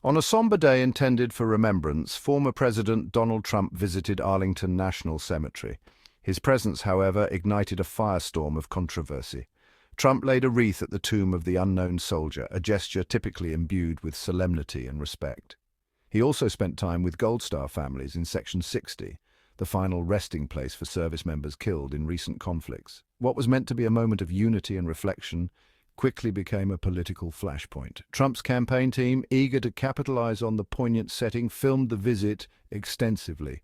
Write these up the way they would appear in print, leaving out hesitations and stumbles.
On a somber day intended for remembrance, former President Donald Trump visited Arlington National Cemetery. His presence, however, ignited a firestorm of controversy. Trump laid a wreath at the tomb of the unknown soldier, a gesture typically imbued with solemnity and respect. He also spent time with Gold Star families in Section 60, the final resting place for service members killed in recent conflicts. What was meant to be a moment of unity and reflection quickly became a political flashpoint. Trump's campaign team, eager to capitalize on the poignant setting, filmed the visit extensively.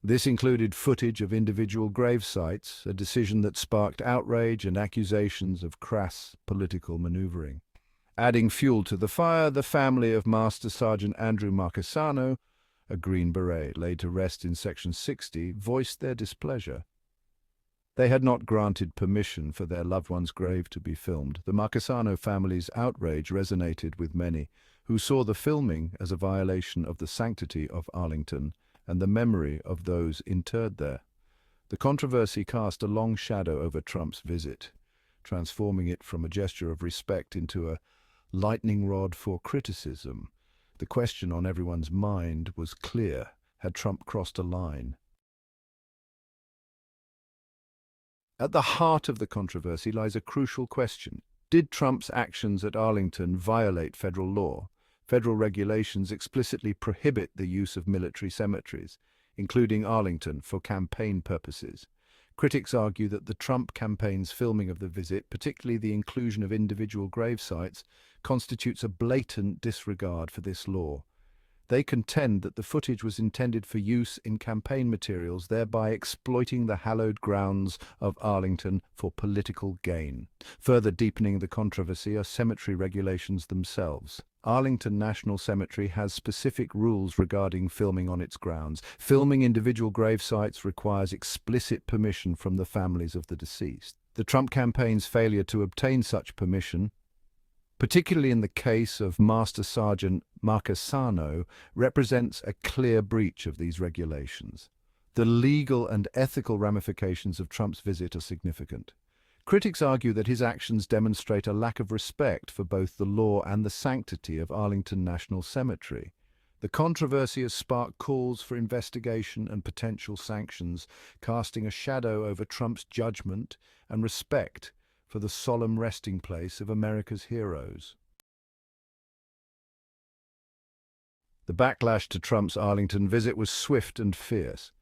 This included footage of individual grave sites, a decision that sparked outrage and accusations of crass political maneuvering. Adding fuel to the fire, the family of Master Sergeant Andrew Marchesano, a Green Beret laid to rest in Section 60, voiced their displeasure. They had not granted permission for their loved one's grave to be filmed. The Marchesano family's outrage resonated with many, who saw the filming as a violation of the sanctity of Arlington and the memory of those interred there. The controversy cast a long shadow over Trump's visit, transforming it from a gesture of respect into a lightning rod for criticism. The question on everyone's mind was clear: had Trump crossed a line? At the heart of the controversy lies a crucial question. Did Trump's actions at Arlington violate federal law? Federal regulations explicitly prohibit the use of military cemeteries, including Arlington, for campaign purposes. Critics argue that the Trump campaign's filming of the visit, particularly the inclusion of individual grave sites, constitutes a blatant disregard for this law. They contend that the footage was intended for use in campaign materials, thereby exploiting the hallowed grounds of Arlington for political gain. Further deepening the controversy are cemetery regulations themselves. Arlington National Cemetery has specific rules regarding filming on its grounds. Filming individual grave sites requires explicit permission from the families of the deceased. The Trump campaign's failure to obtain such permission, particularly in the case of Master Sergeant Marchesano, represents a clear breach of these regulations. The legal and ethical ramifications of Trump's visit are significant. Critics argue that his actions demonstrate a lack of respect for both the law and the sanctity of Arlington National Cemetery. The controversy has sparked calls for investigation and potential sanctions, casting a shadow over Trump's judgment and respect for the solemn resting place of America's heroes. The backlash to Trump's Arlington visit was swift and fierce.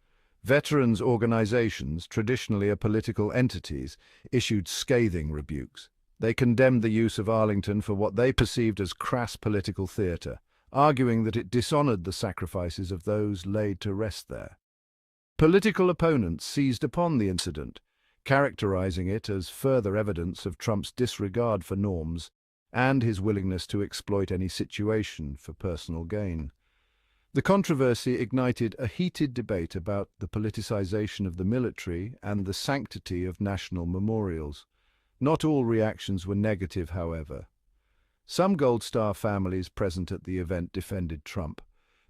Veterans organizations, traditionally political entities, issued scathing rebukes. They condemned the use of Arlington for what they perceived as crass political theater, arguing that it dishonored the sacrifices of those laid to rest there. Political opponents seized upon the incident, characterizing it as further evidence of Trump's disregard for norms and his willingness to exploit any situation for personal gain. The controversy ignited a heated debate about the politicization of the military and the sanctity of national memorials. Not all reactions were negative, however. Some Gold Star families present at the event defended Trump.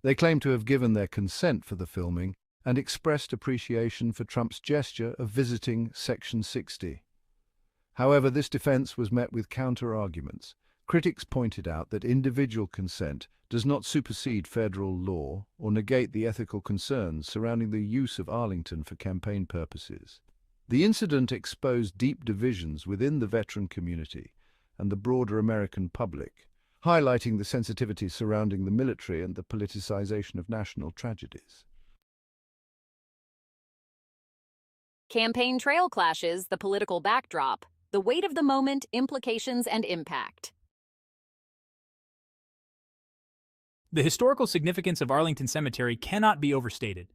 They claimed to have given their consent for the filming and expressed appreciation for Trump's gesture of visiting Section 60. However, this defense was met with counter-arguments. Critics pointed out that individual consent does not supersede federal law or negate the ethical concerns surrounding the use of Arlington for campaign purposes. The incident exposed deep divisions within the veteran community and the broader American public, highlighting the sensitivities surrounding the military and the politicization of national tragedies. Campaign trail clashes, the political backdrop, the weight of the moment, implications, and impact. The historical significance of Arlington Cemetery cannot be overstated.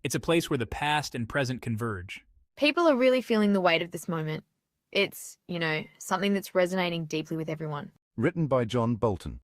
It's a place where the past and present converge. People are really feeling the weight of this moment. It's, something that's resonating deeply with everyone. Written by John Bolton.